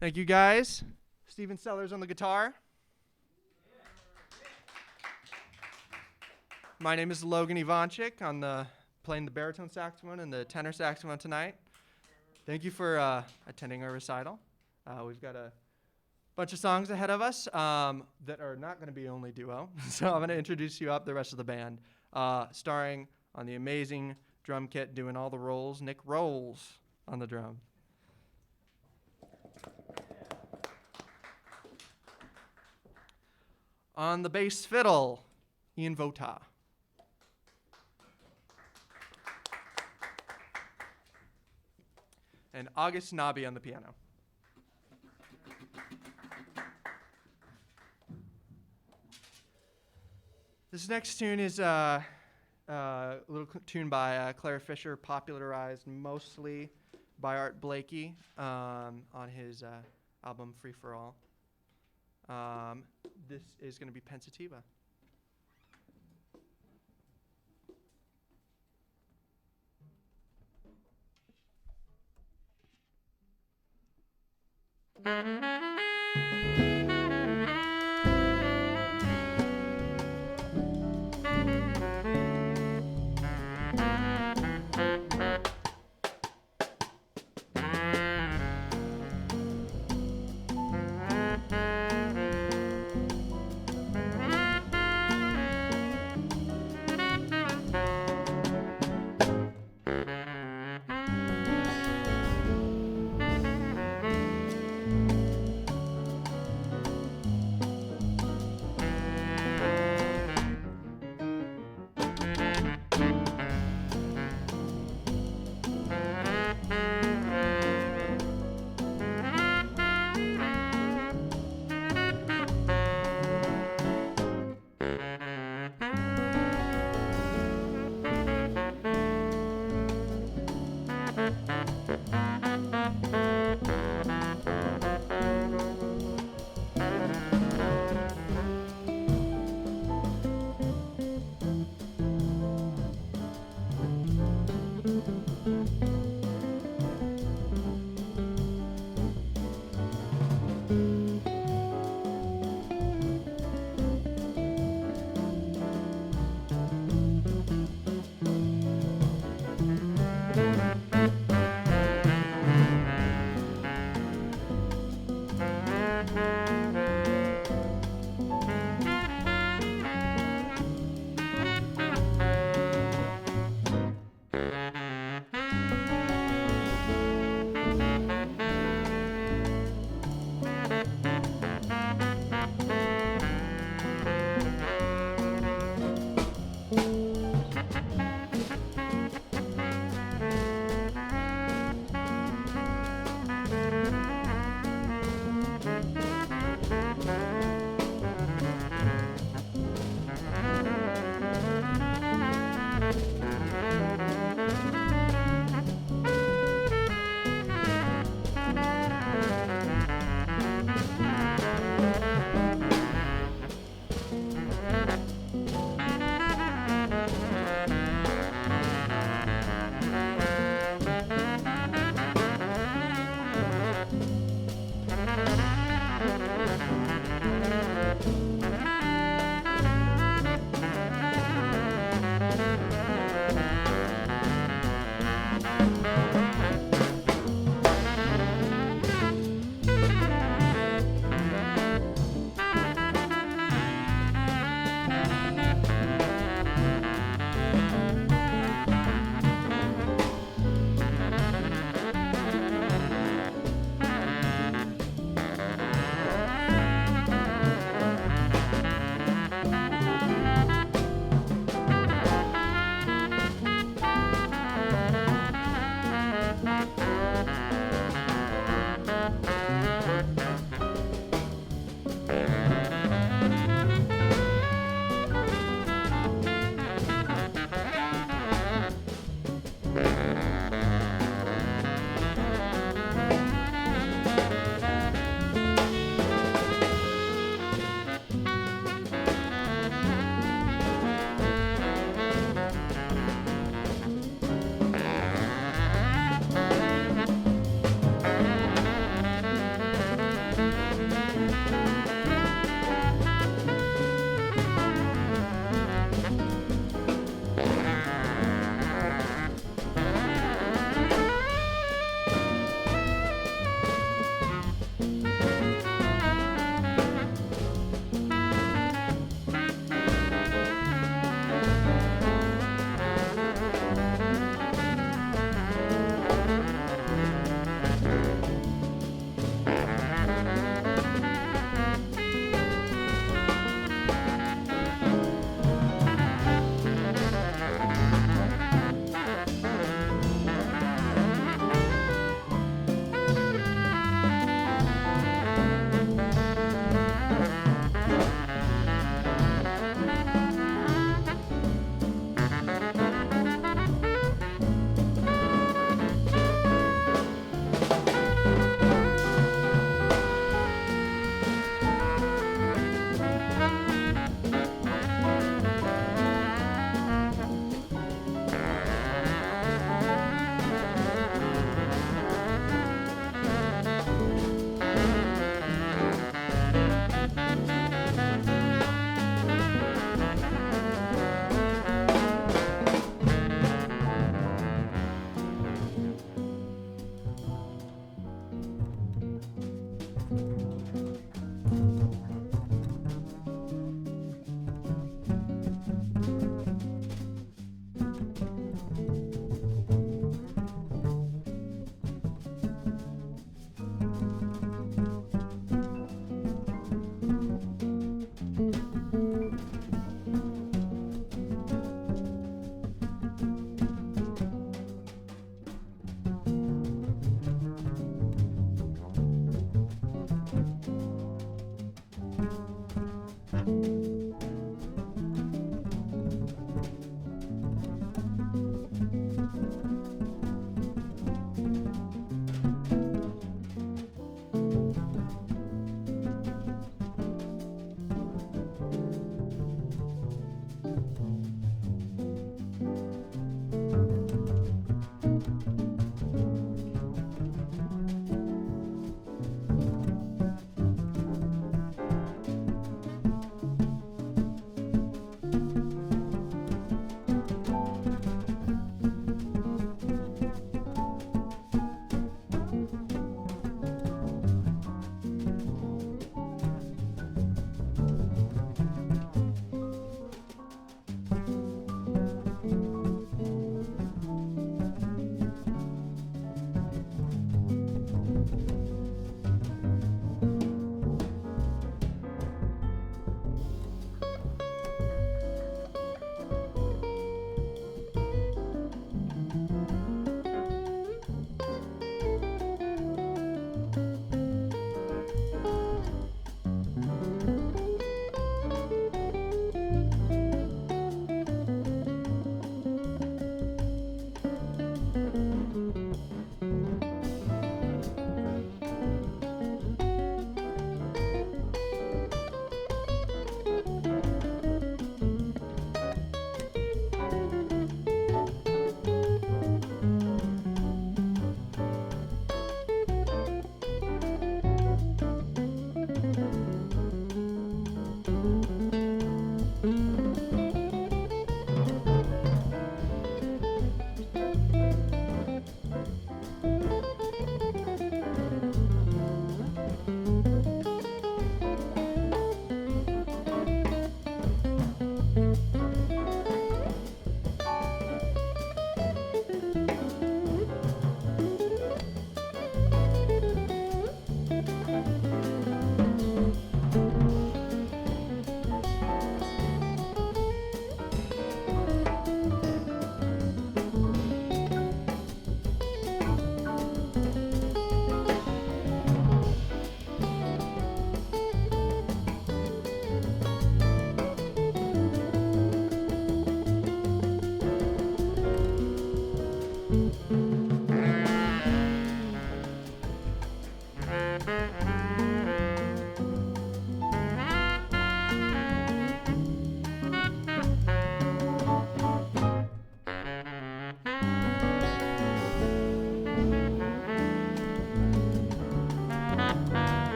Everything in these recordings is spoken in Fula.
Thank you, guys. Stephen Sellers on the guitar. My name is Logan Ivancik. I'm playing the baritone saxophone and the tenor saxophone tonight. Thank you for attending our recital. We've got a bunch of songs ahead of us that are not going to be only duo. So I'm going to introduce you up the rest of the band, starring on the amazing drum kit, doing all the rolls, Nick Roels on the drum. On the bass fiddle, Ian Votaw. And August Knobbe on the piano. This next tune is a little tune by Clare Fischer, popularized mostly by Art Blakey on his album Free for All. This is going to be Pensativa.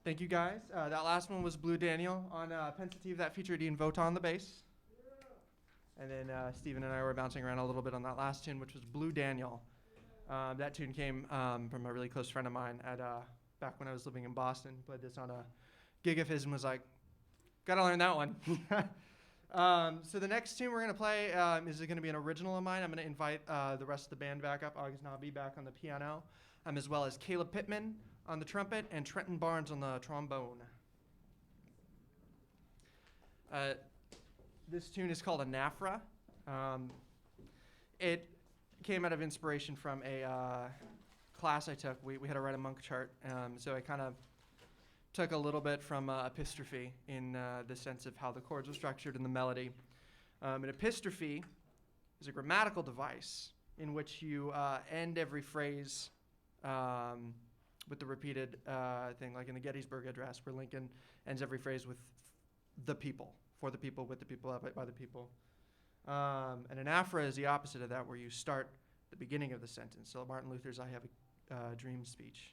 Thank you, guys. That last one was Blue Daniel on Pensativa. That featured Ian Votaw on the bass. And then Stephen and I were bouncing around a little bit on that last tune, which was Blue Daniel. That tune came from a really close friend of mine at back when I was living in Boston. Played this on a gig of his and was like, gotta learn that one. So the next tune we're going to play is going to be an original of mine. I'm going to invite the rest of the band back up, August Knobbe back on the piano, as well as Caleb Pitman on the trumpet and Trenton Barnes on the trombone. This tune is called Anaphora. It came out of inspiration from a class I took. We had to write a monk chart, so I kind of took a little bit from Epistrophe in the sense of how the chords were structured and the melody. An epistrophe is a grammatical device in which you end every phrase with the repeated thing, like in the Gettysburg Address, where Lincoln ends every phrase with the people, for the people, with the people, by the people. And anaphora is the opposite of that, where you start the beginning of the sentence. So Martin Luther's I have a dream speech.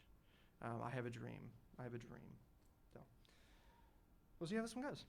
I have a dream. I have a dream. So we'll see how this one goes.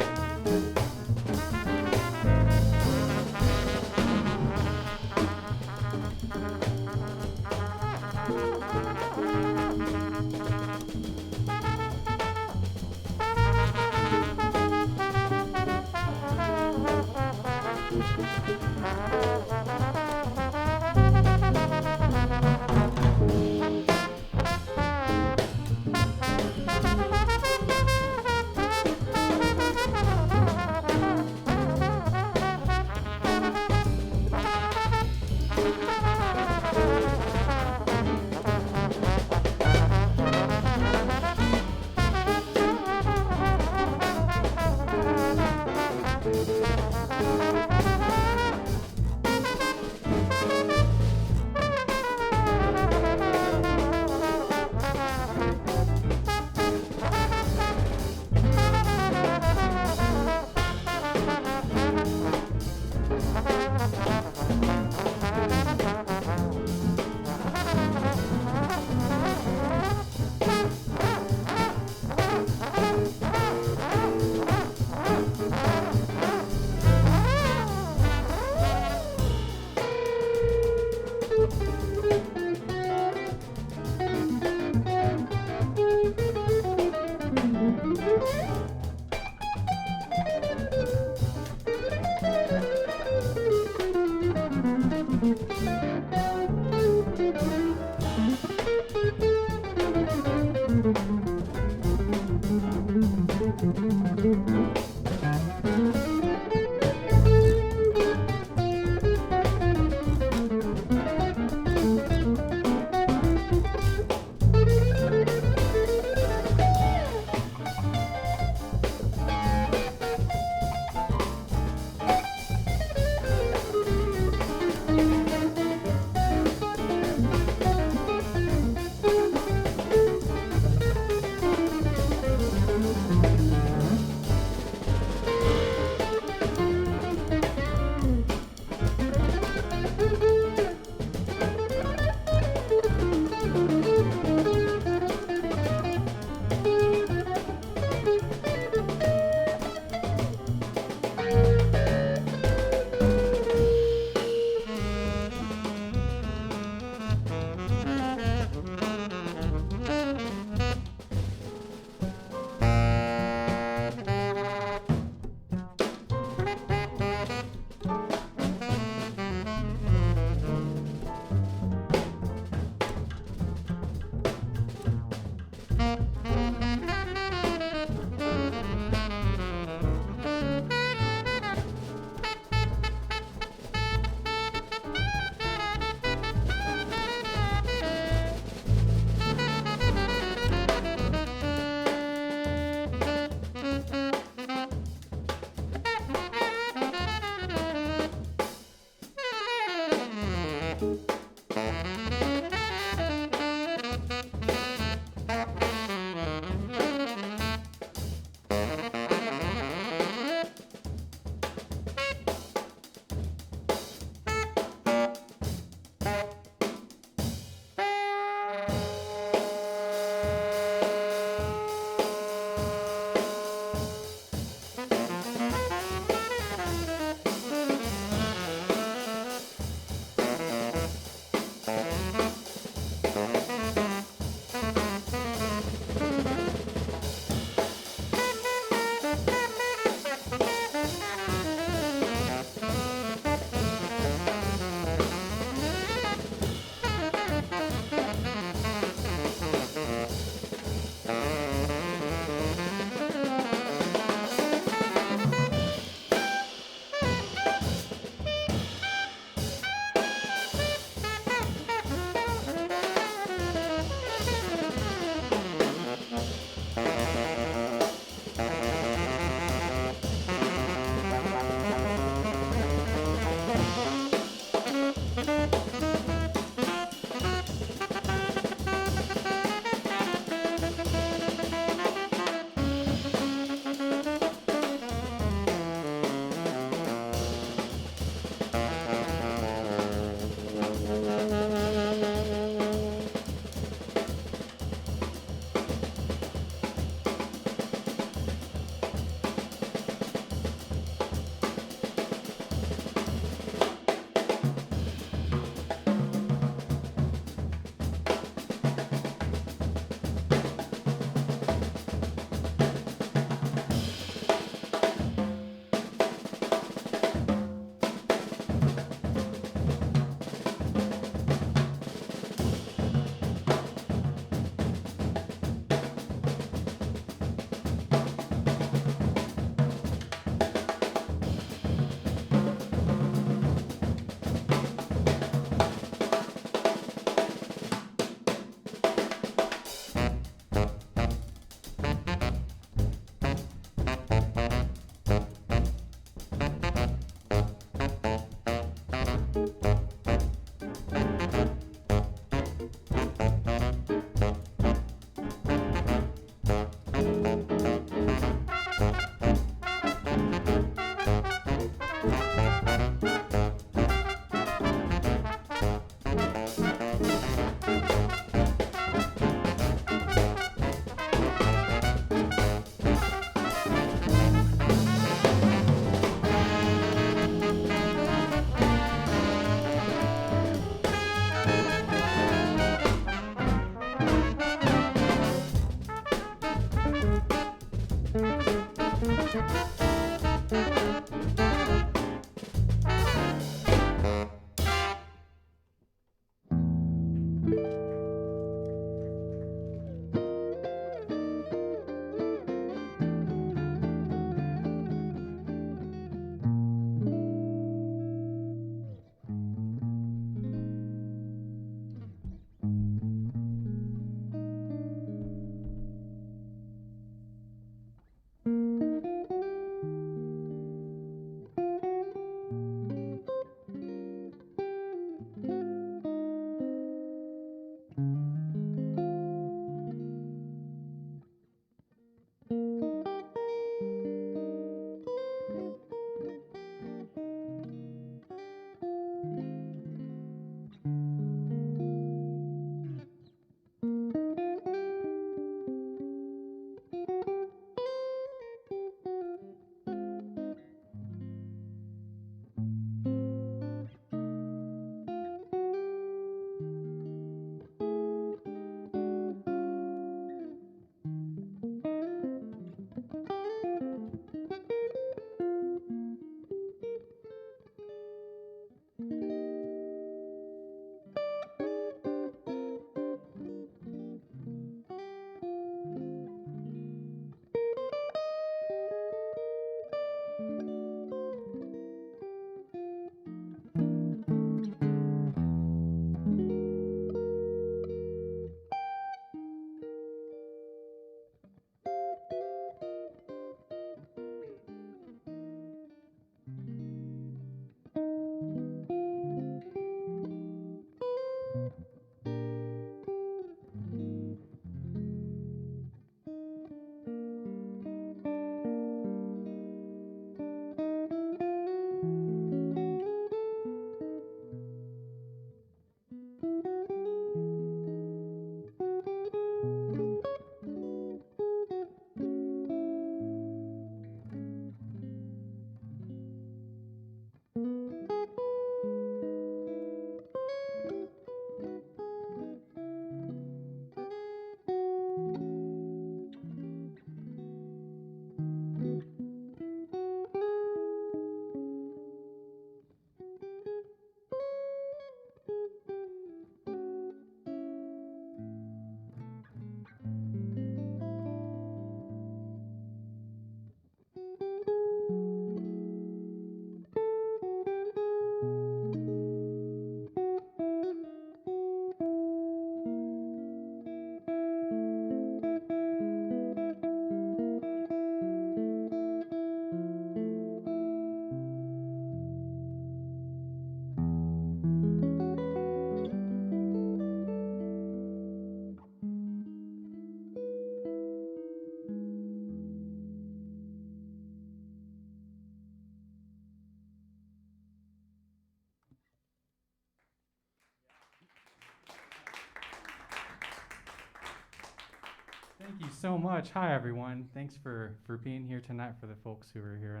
so much. Hi, everyone. Thanks for being here tonight, for the folks who are here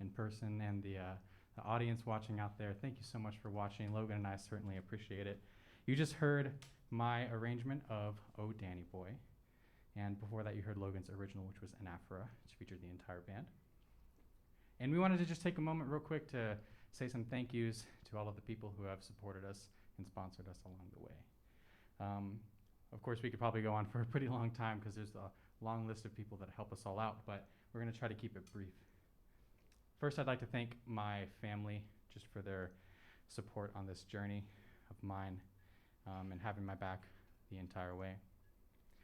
in person and the audience watching out there. Thank you so much for watching. Logan and I certainly appreciate it. You just heard my arrangement of Oh Danny Boy. And before that, you heard Logan's original, which was Anaphora, which featured the entire band. And we wanted to just take a moment real quick to say some thank yous to all of the people who have supported us and sponsored us along the way. Of course, we could probably go on for a pretty long time because there's a long list of people that help us all out, but we're going to try to keep it brief. First, I'd like to thank my family just for their support on this journey of mine and having my back the entire way.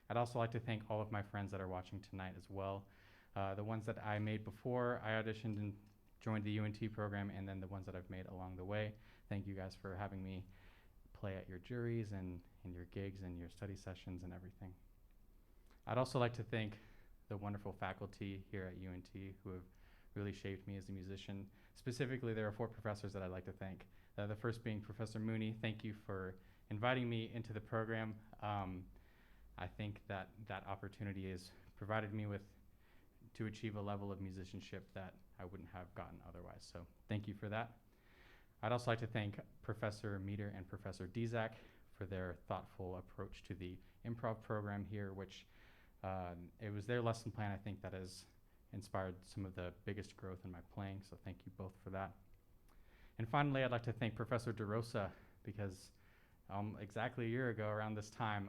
I'd also like to thank all of my friends that are watching tonight as well. The ones that I made before I auditioned and joined the UNT program, and then the ones that I've made along the way. Thank you guys for having me play at your juries and your gigs and your study sessions and everything. I'd also like to thank the wonderful faculty here at UNT who have really shaped me as a musician. Specifically, there are 4 professors that I'd like to thank. The first being Professor Mooney. Thank you for inviting me into the program. I think that opportunity has provided me to achieve a level of musicianship that I wouldn't have gotten otherwise. So thank you for that. I'd also like to thank Professor Meter and Professor Dizak for their thoughtful approach to the improv program here, which it was their lesson plan, I think, that has inspired some of the biggest growth in my playing. So thank you both for that. And finally, I'd like to thank Professor DeRosa because exactly a year ago around this time,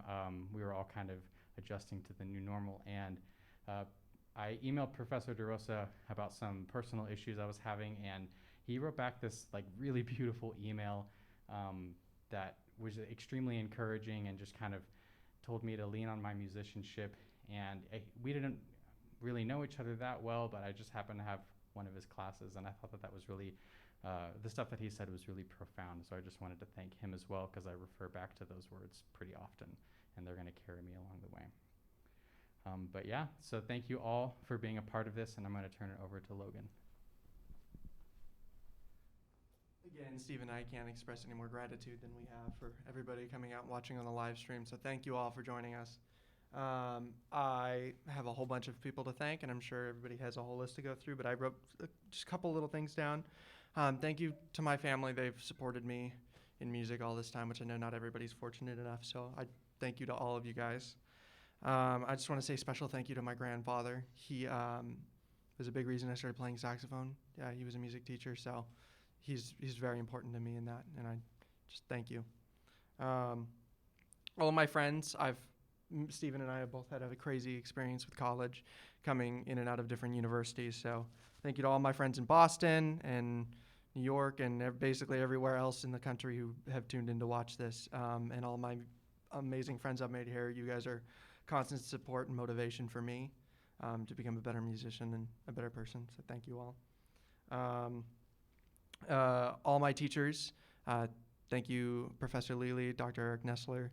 we were all kind of adjusting to the new normal. And I emailed Professor DeRosa about some personal issues I was having, and he wrote back this really beautiful email that was extremely encouraging and just kind of told me to lean on my musicianship. And we didn't really know each other that well, but I just happened to have one of his classes, and I thought that was really the stuff that he said was really profound. So I just wanted to thank him as well, because I refer back to those words pretty often, and they're going to carry me along the way. But yeah, so thank you all for being a part of this, and I'm going to turn it over to Logan. Again, Steve and I can't express any more gratitude than we have for everybody coming out and watching on the live stream. So thank you all for joining us. I have a whole bunch of people to thank, and I'm sure everybody has a whole list to go through, but I wrote just a couple little things down. Thank you to my family. They've supported me in music all this time, which I know not everybody's fortunate enough. So I thank you to all of you guys. I just want to say special thank you to my grandfather. He was a big reason I started playing saxophone. Yeah, he was a music teacher, so he's very important to me in that, and I just thank you. All of my friends, Stephen and I have both had a crazy experience with college, coming in and out of different universities. So thank you to all my friends in Boston and New York and basically everywhere else in the country who have tuned in to watch this, and all my amazing friends I've made here. You guys are constant support and motivation for me to become a better musician and a better person. So thank you all. All my teachers, thank you, Professor Lely, Dr. Eric Nessler.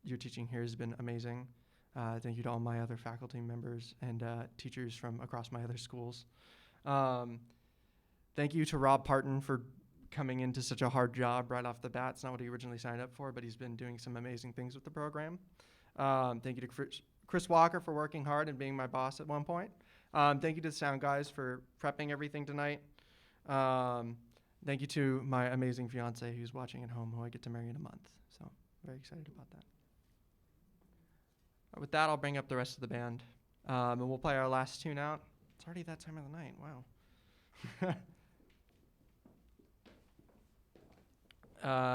Your teaching here has been amazing. Thank you to all my other faculty members and teachers from across my other schools. Thank you to Rob Parton for coming into such a hard job right off the bat. It's not what he originally signed up for, but he's been doing some amazing things with the program. Thank you to Chris Walker for working hard and being my boss at one point. Thank you to the sound guys for prepping everything tonight. Thank you to my amazing fiance who's watching at home, who I get to marry in a month. So very excited about that. With that, I'll bring up the rest of the band, and we'll play our last tune out. It's already that time of the night. Wow.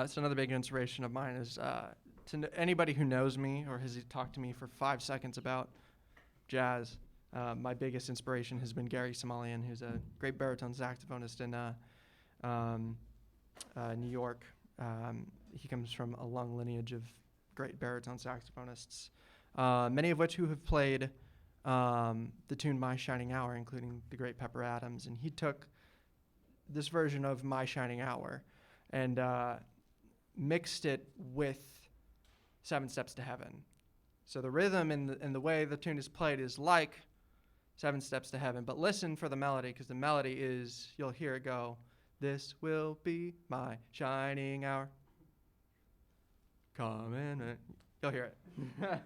So another big inspiration of mine is anybody who knows me or has talked to me for 5 seconds about jazz. My biggest inspiration has been Gary Smulyan, who's a great baritone saxophonist in New York. He comes from a long lineage of great baritone saxophonists, many of which who have played the tune My Shining Hour, including the great Pepper Adams. And he took this version of My Shining Hour and mixed it with Seven Steps to Heaven. So the rhythm and the way the tune is played is like Seven Steps to Heaven, but listen for the melody, because the melody is, you'll hear it go, this will be my shining hour. Come in, you'll hear it.